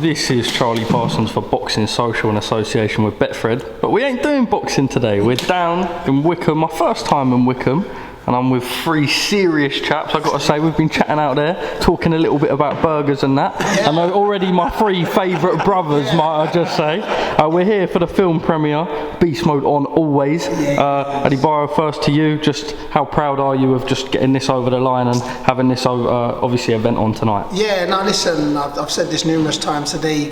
This is Charlie Parsons for Boxing Social in association with Betfred, but we ain't doing boxing today. We're down in Wickham, my first time in Wickham, and I'm with three serious chaps. I've got to say, we've been chatting out there, talking a little bit about burgers and that, and they're already my three favourite brothers, might I just say. We're here for the film premiere, Beast Mode on always. Adibaro, first to you, just how proud are you of just getting this over the line and having this obviously event on tonight? Yeah, no, listen, I've said this numerous times today.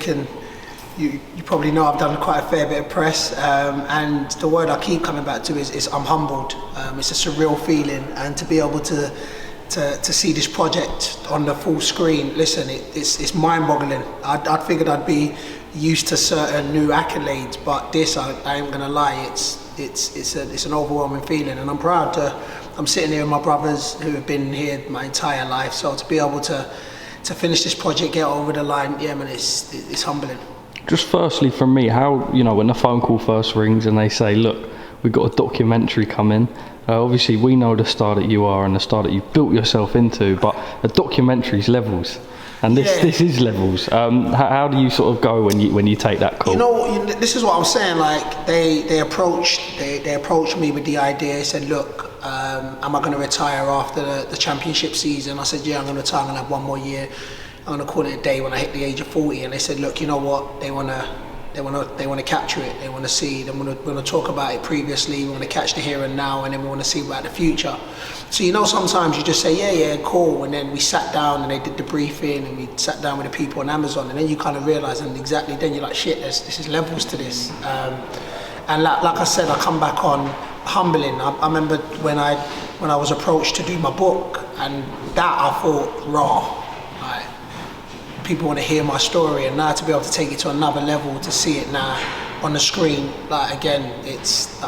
You probably know I've done quite a fair bit of press, and the word I keep coming back to is I'm humbled. It's a surreal feeling, and to be able to see this project on the full screen, listen, it's mind-boggling. I'd figured I'd be used to certain new accolades, but this, I ain't gonna lie, it's an overwhelming feeling, and I'm proud I'm sitting here with my brothers who have been here my entire life, so to be able to finish this project, get over the line, yeah man, it's humbling. Just firstly from me, how, you know, when the phone call first rings and they say, look, we've got a documentary coming, obviously we know the star that you are and the star that you've built yourself into, but a documentary's levels, and this is levels. How do you sort of go when you take that call? You know, this is what I'm saying, like they approached me with the idea. They said, look, am I going to retire after the championship season? I said, yeah, I'm going to retire, I'm going to have one more year. I'm going to call it a day when I hit the age of 40. And they said, look, you know what, they want to capture it, they want to see, they want to talk about it previously, we want to catch the here and now, and then we want to see about the future. So you know, sometimes you just say, yeah, cool, and then we sat down and they did the briefing, and we sat down with the people on Amazon, and then you kind of realise, and exactly then you're like, shit, this is levels to this. And like I said, I come back on humbling. I remember when I was approached to do my book, and that I thought, raw. People want to hear my story, and now to be able to take it to another level, to see it now on the screen, like again, it's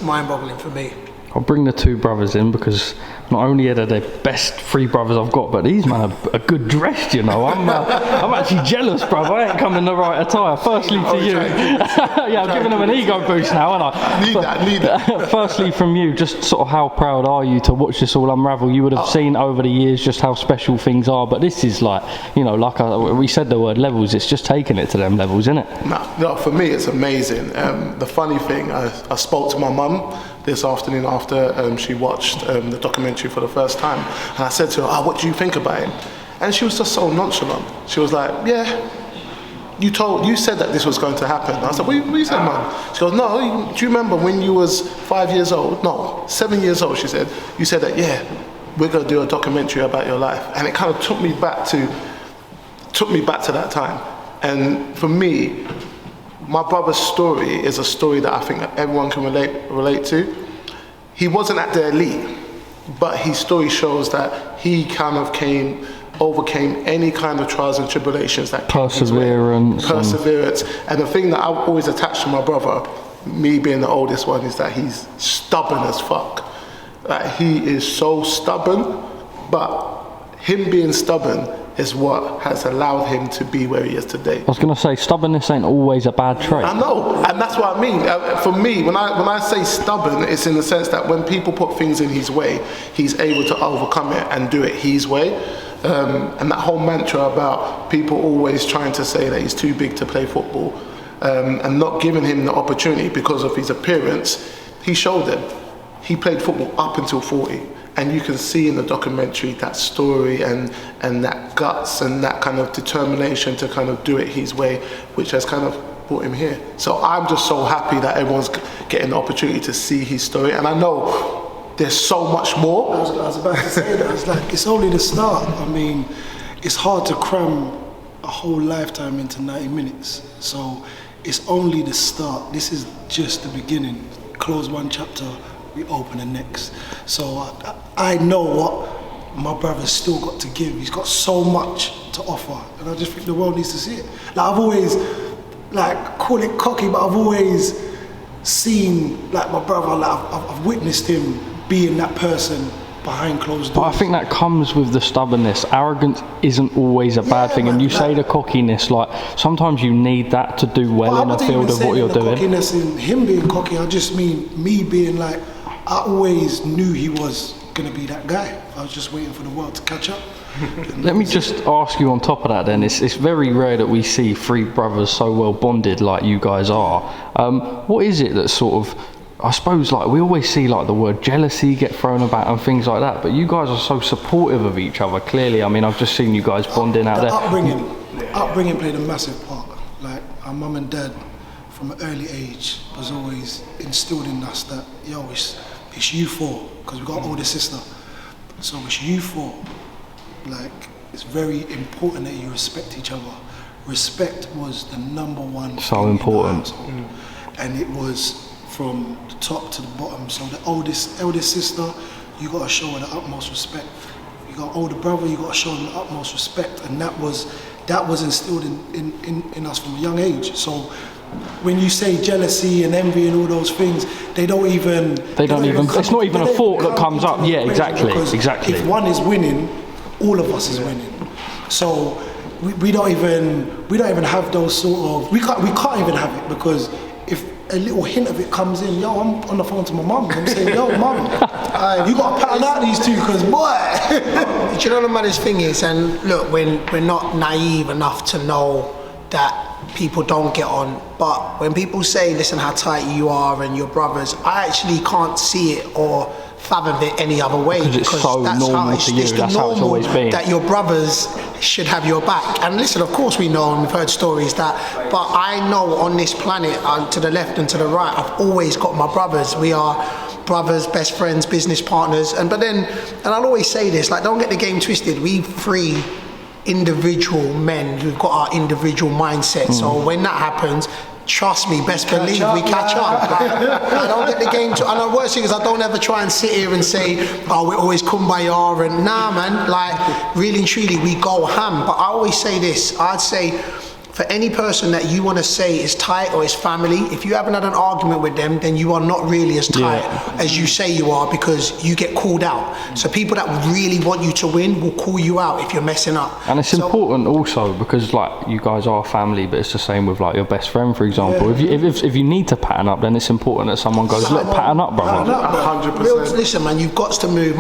mind-boggling for me. I'll bring the two brothers in because not only are they the best three brothers I've got, but these men are good dressed, you know. I'm actually jealous, brother. I ain't come in the right attire. Firstly to you. Yeah, I'm giving them an ego boost now, aren't I? Need that. Firstly from you, just sort of how proud are you to watch this all unravel? You would have seen over the years just how special things are, but this is like, you know, like we said the word levels, it's just taking it to them levels, isn't it? No, for me it's amazing. The funny thing, I spoke to my mum this afternoon after she watched the documentary for the first time, and I said to her, what do you think about it? And she was just so nonchalant. She was like, yeah, you said that this was going to happen. I said, what you said, Mum? She goes, no, do you remember when you was 5 years old? No, 7 years old, she said. You said that, yeah, we're going to do a documentary about your life. And it kind of took me back to that time. And for me, my brother's story is a story that I think that everyone can relate to. He wasn't at the elite, but his story shows that he kind of overcame any kind of trials and tribulations that perseverance. And the thing that I've always attached to my brother, me being the oldest one, is that he's stubborn as fuck. Like, he is so stubborn, but him being stubborn is what has allowed him to be where he is today. I was going to say, stubbornness ain't always a bad trait. I know, and that's what I mean. For me, when I say stubborn, it's in the sense that when people put things in his way, he's able to overcome it and do it his way. And that whole mantra about people always trying to say that he's too big to play football, and not giving him the opportunity because of his appearance, he showed them. He played football up until 40. And you can see in the documentary that story and that guts and that kind of determination to kind of do it his way, which has kind of brought him here. So I'm just so happy that everyone's getting the opportunity to see his story. And I know there's so much more. I was about to say that. It's like, it's only the start. I mean, it's hard to cram a whole lifetime into 90 minutes. So it's only the start. This is just the beginning. Close one chapter, we open the next. So I know what my brother's still got to give. He's got so much to offer, and I just think the world needs to see it. Like, I've always, like, call it cocky, but I've always seen, like, my brother, like, I've witnessed him being that person behind closed doors. But I think that comes with the stubbornness. Arrogance isn't always a bad thing, and you say the cockiness, like, sometimes you need that to do well in a field of what you're doing. Cockiness in him being cocky, I just mean me being like, I always knew he was going to be that guy. I was just waiting for the world to catch up. Let me just ask you on top of that then, it's very rare that we see three brothers so well bonded like you guys are. What is it that sort of, I suppose, like we always see like the word jealousy get thrown about and things like that, but you guys are so supportive of each other, clearly. I mean, I've just seen you guys bonding out there. Upbringing played a massive part. Like our mum and dad from an early age was always instilled in us that, yo, it's you four, because we've got an older sister. So it's you four. Like, it's very important that you respect each other. Respect was the number one so thing important. In the household. And it was from the top to the bottom. So the eldest sister, you got to show her the utmost respect. You got older brother, you got to show him the utmost respect. And that was instilled in us from a young age. So when you say jealousy and envy and all those things, it's not even a thought that comes up. Yeah, exactly. If one is winning, all of us is winning. So we don't even have those sort of, we can't even have it, because if a little hint of it comes in, yo, I'm on the phone to my mum, I'm saying, yo, mum, you got to pattern out these two, because boy. Do you know what the maddest thing is? And look, we're not naive enough to know that people don't get on, but when people say, listen, how tight you are and your brothers, I actually can't see it or fathom it any other way, because it's so normal to you. That's how it's always been. That your brothers should have your back. And listen, of course we know and we've heard stories that, but I know on this planet, to the left and to the right, I've always got my brothers. We are brothers, best friends, business partners. But then, and I'll always say this, like, don't get the game twisted. We three individual men who've got our individual mindset. So when that happens, trust me, best believe we catch up. Like, I don't get the game and the worst thing is I don't ever try and sit here and say, oh, we're always kumbaya, and nah, man, like, really and truly, we go ham. But I always say this, I'd say, for any person that you want to say is tight or is family, if you haven't had an argument with them, then you are not really as tight as you say you are, because you get called out. So people that really want you to win will call you out if you're messing up. And it's important also, because like you guys are family, but it's the same with like your best friend, for example. If you need to pattern up, then it's important that someone goes, look, pattern up, brother. 100%. Listen, man, you've got to move.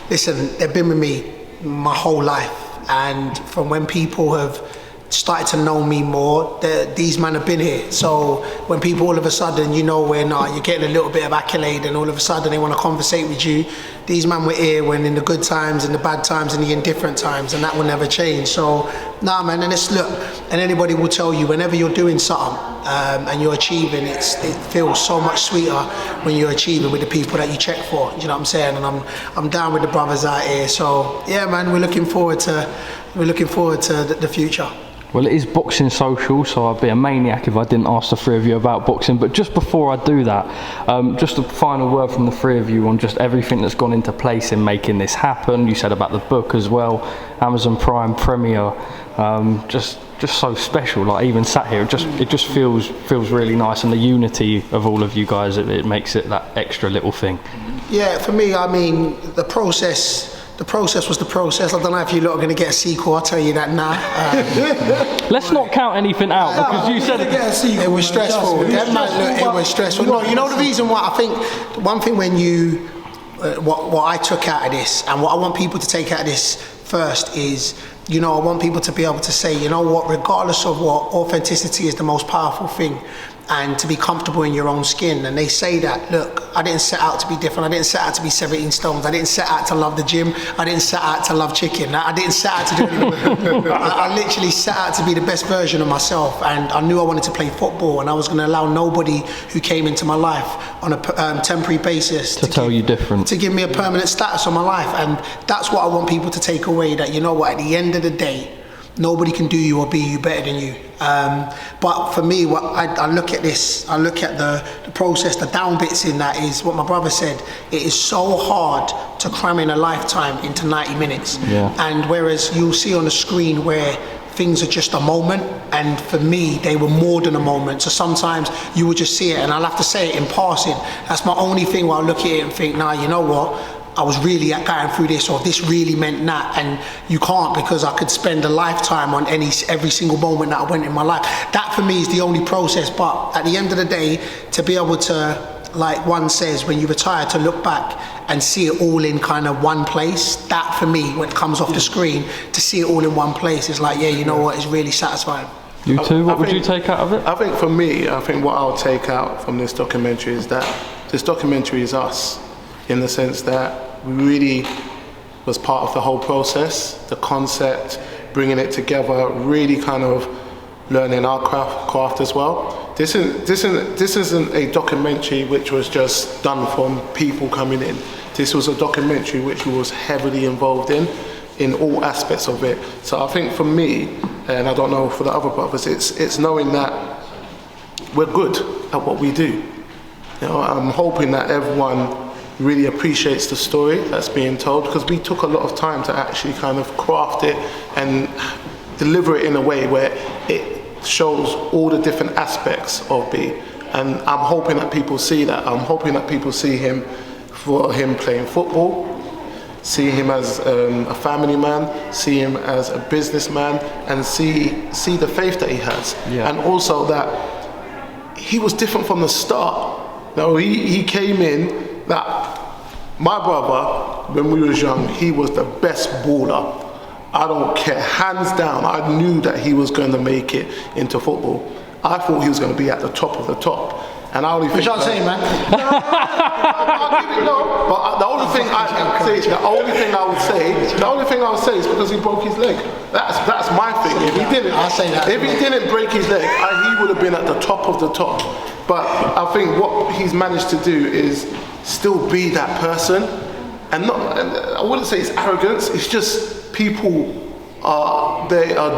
Listen, they've been with me my whole life, and from when people have started to know me more, these men have been here. So when people all of a sudden, you know, when you're getting a little bit of accolade and all of a sudden they want to conversate with you, these men were here when in the good times, in the bad times, and the indifferent times, and that will never change. So nah, man, and it's, look, and anybody will tell you, whenever you're doing something and you're achieving, it feels so much sweeter when you're achieving with the people that you check for. You know what I'm saying? And I'm down with the brothers out here. So yeah, man, we're looking forward to the future. Well, it is Boxing Social, so I'd be a maniac if I didn't ask the three of you about boxing. But just before I do that, just a final word from the three of you on just everything that's gone into place in making this happen. You said about the book as well, Amazon Prime premiere, just so special. Like, even sat here, it just feels really nice, and the unity of all of you guys, it makes it that extra little thing. Yeah, for me, I mean, the process was the process. I don't know if you lot are going to get a sequel, I'll tell you that now. Let's not count anything out, because you said it was stressful. It was stressful. No, you know the reason why? I think one thing when you, what I took out of this, and what I want people to take out of this first is, you know, I want people to be able to say, you know what, regardless of what, authenticity is the most powerful thing. And to be comfortable in your own skin. And they say that, look, I didn't set out to be different. I didn't set out to be 17 stones. I didn't set out to love the gym. I didn't set out to love chicken. I didn't set out to do anything. I literally set out to be the best version of myself. And I knew I wanted to play football, and I was going to allow nobody who came into my life on a temporary basis to tell you different, to give me a permanent status on my life. And that's what I want people to take away, that, you know what, at the end of the day, nobody can do you or be you better than you. But for me, what I look at this, I look at the process, the down bits in that is what my brother said. It is so hard to cram in a lifetime into 90 minutes. Yeah. And whereas you'll see on the screen where things are just a moment, and for me, they were more than a moment. So sometimes you will just see it, and I'll have to say it in passing. That's my only thing where I look at it and think, nah, you know what? I was really going through this, or this really meant that, and you can't, because I could spend a lifetime on every single moment that I went in my life. That for me is the only process, but at the end of the day, to be able to like one says, when you retire, to look back and see it all in kind of one place. That for me, when it comes off the screen, to see it all in one place is like, yeah, you know what, it's really satisfying. You too, what would you take out of it? I think for me, what I'll take out from this documentary is that this documentary is us, in the sense that we really was part of the whole process, the concept, bringing it together, really kind of learning our craft as well. This isn't a documentary which was just done from people coming in. This was a documentary which we was heavily involved in all aspects of it. So I think for me, and I don't know for the other brothers, it's knowing that we're good at what we do. You know, I'm hoping that everyone really appreciates the story that's being told, because we took a lot of time to actually kind of craft it and deliver it in a way where it shows all the different aspects of B. And I'm hoping that people see that. I'm hoping that people see him for him playing football, see him as a family man, see him as a businessman, and see the faith that he has. Yeah. And also that he was different from the start. Now he came in, that my brother, when we was young, he was the best baller. I don't care, hands down, I knew that he was going to make it into football. I thought he was going to be at the top of the top. And I only think... What you saying, man? I'll give it no. But the only thing I would say is because he broke his leg. That's my thing. If he didn't break his leg, he would have been at the top of the top. But I think what he's managed to do is still be that person, and I wouldn't say it's arrogance. It's just people are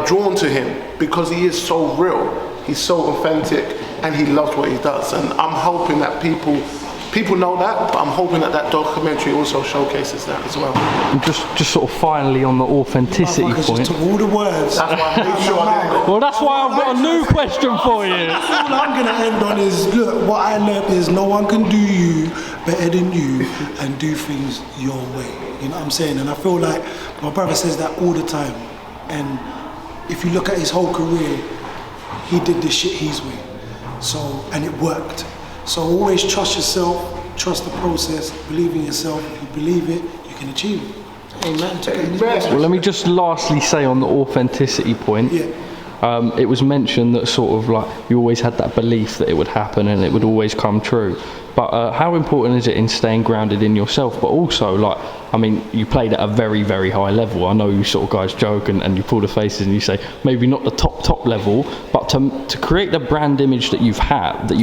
drawn to him because he is so real. He's so authentic, and he loves what he does. And I'm hoping that people know that, but I'm hoping that documentary also showcases that as well. And just sort of finally on the authenticity point. Just took all the words. That's why I made sure I didn't go. Well, that's why I've got a new question for you. All I'm going to end on is, look, what I learned is no one can do you better than you and do things your way. You know what I'm saying? And I feel like my brother says that all the time. And if you look at his whole career, he did this shit his way. So, and it worked. So always trust yourself, trust the process, believe in yourself. If you believe it, you can achieve it. Amen. Well, let me just lastly say on the authenticity point, it was mentioned that sort of like you always had that belief that it would happen and it would always come true. But how important is it in staying grounded in yourself, but also like, I mean, you played at a very, very high level. I know you sort of guys joke and you pull the faces and you say maybe not the top level, but to create the brand image that you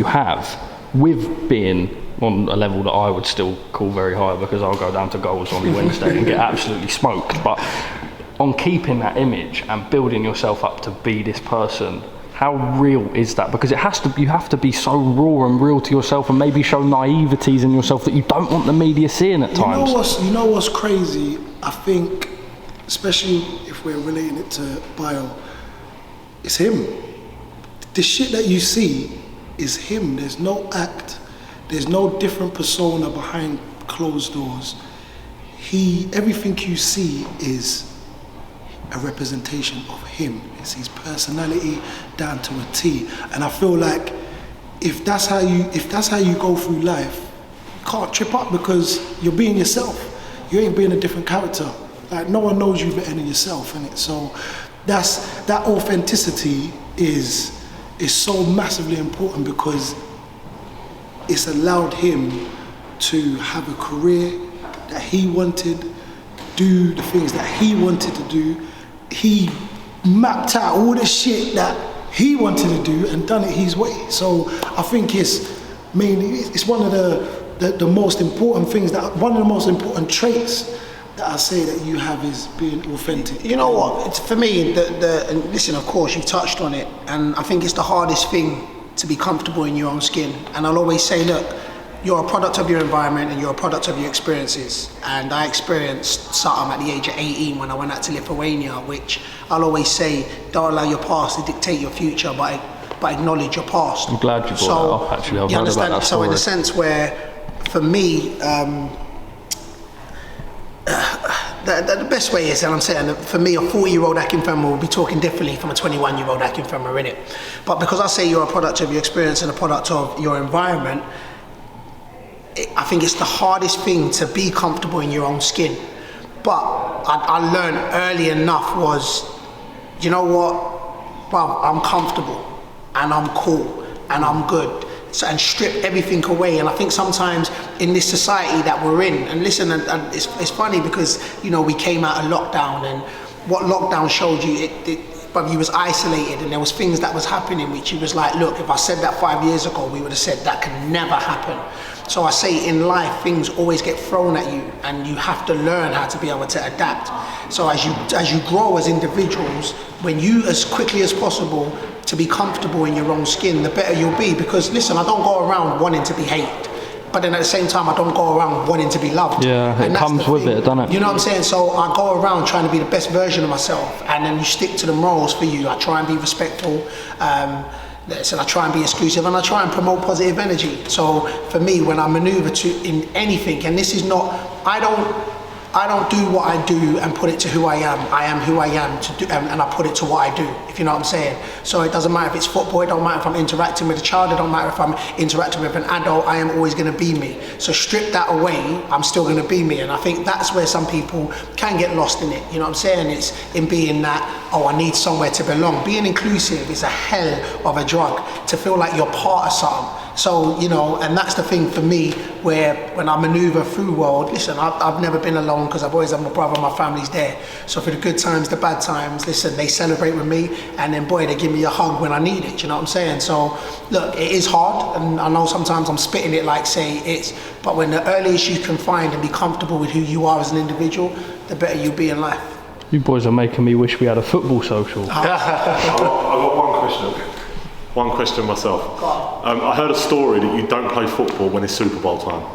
have with being on a level that I would still call very high, because I'll go down to goals on Wednesday and get absolutely smoked. But on keeping that image and building yourself up to be this person, how real is that? Because you have to be so raw and real to yourself, and maybe show naiveties in yourself that you don't want the media seeing at times. You know what's crazy? I think, especially if we're relating it to bio, it's him. The shit that you see is him. There's no act. There's no different persona behind closed doors. Everything you see is a representation of him. It's his personality down to a T. And I feel like if that's how you go through life, you can't trip up because you're being yourself. You ain't being a different character. Like, no one knows you better than yourself, innit? So that authenticity is so massively important, because it's allowed him to have a career that he wanted, do the things that he wanted to do. He mapped out all the shit that he wanted to do and done it his way. So I think it's one of the most important things, one of the most important traits that I say that you have is being authentic. You know what? It's, for me, and listen, of course, you've touched on it, and I think it's the hardest thing to be comfortable in your own skin. And I'll always say, look, you're a product of your environment and you're a product of your experiences. And I experienced something at the age of 18 when I went out to Lithuania, which I'll always say, don't allow your past to dictate your future, but acknowledge your past. I'm glad you brought that up, actually. I've heard about that story. So in a sense where, for me, the best way is, and I'm saying, for me, a 40-year-old AKINFENWA will be talking differently from a 21-year-old AKINFENWA, innit? But because I say you're a product of your experience and a product of your environment, I think it's the hardest thing to be comfortable in your own skin. But I learned early enough was, you know what, well, I'm comfortable and I'm cool and I'm good. So, and strip everything away. And I think sometimes in this society that we're in, and listen, and it's funny because, you know, we came out of lockdown, and what lockdown showed you, but you was isolated, and there was things that was happening which you was like, look, if I said that 5 years ago, we would have said that can never happen. So I say in life, things always get thrown at you, and you have to learn how to be able to adapt. So as you grow as individuals, when you, as quickly as possible, to be comfortable in your own skin, the better you'll be. Because listen, I don't go around wanting to be hated, but then at the same time, I don't go around wanting to be loved. Yeah, it comes with it, doesn't it? You know what I'm saying? So I go around trying to be the best version of myself, and then you stick to the morals for you. I try and be respectful. So I try and be exclusive, and I try and promote positive energy. So for me, when I maneuver in anything, and this is not, I don't do what I do and put it to who I am. I am who I am to do, and I put it to what I do, if you know what I'm saying. So it doesn't matter if it's football, it don't matter if I'm interacting with a child, it don't matter if I'm interacting with an adult, I am always going to be me. So strip that away, I'm still going to be me. And I think that's where some people can get lost in it, you know what I'm saying? It's in being that, oh, I need somewhere to belong. Being inclusive is a hell of a drug, to feel like you're part of something. So, you know, and that's the thing for me, where when I maneuver through world, listen, I've never been alone, because I've always had my brother, my family's there. So for the good times, the bad times, listen, they celebrate with me, and then boy, they give me a hug when I need it, you know what I'm saying? So look, it is hard, and I know sometimes I'm spitting it like say it's, but when the earliest you can find and be comfortable with who you are as an individual, the better you'll be in life. You boys are making me wish we had a football social. I've got one question. One question myself. I heard a story that you don't play football when it's Super Bowl time.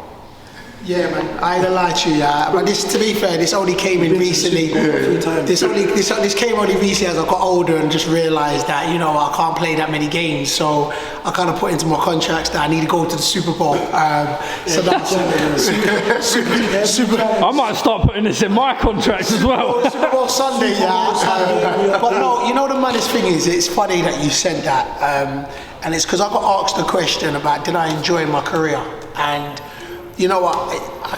Yeah, man, I ain't gonna lie to you, but this, to be fair, this only came in recently. This came only recently as I got older and just realised that, you know, I can't play that many games, so I kind of put into my contracts that I need to go to the Super Bowl. So that's Super. I might start putting this in my contract as well. Super Bowl Sunday, yeah. But no, you know the maddest thing is, it's funny that you said that, and it's because I got asked a question about did I enjoy my career, and you know what,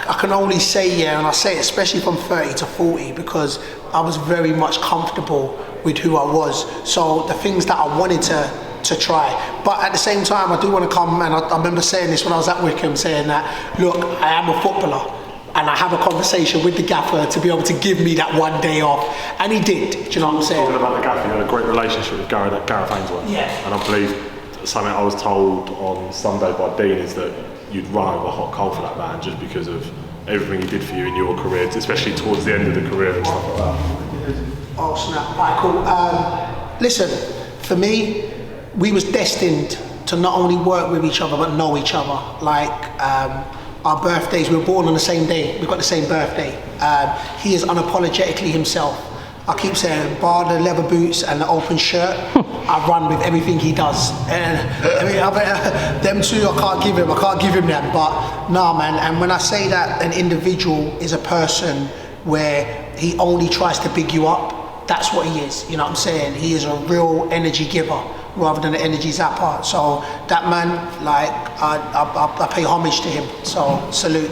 I can only say yeah, and I say it especially from 30 to 40, because I was very much comfortable with who I was. So the things that I wanted to try, but at the same time I do want to come, and I remember saying this when I was at Wickham, saying that, look, I am a footballer, and I have a conversation with the gaffer to be able to give me that one day off, and he did. Do you know what I'm saying? Talking about the gaffer, you had a great relationship with Gareth Ainsworth. Yeah. And I believe something I was told on Sunday by Dean is that you'd run over hot coal for that man just because of everything he did for you in your career, especially towards the end of the career and stuff like that. Oh snap, alright, cool. Listen, for me, we was destined to not only work with each other but know each other. Like our birthdays, we were born on the same day, we got the same birthday. He is unapologetically himself. I keep saying, bar the leather boots and the open shirt, I run with everything he does. And I mean, them two, I can't give him them, but nah, man. And when I say that an individual is a person where he only tries to big you up, that's what he is, you know what I'm saying? He is a real energy giver rather than an energy zapper. So that man, like, I pay homage to him, so salute.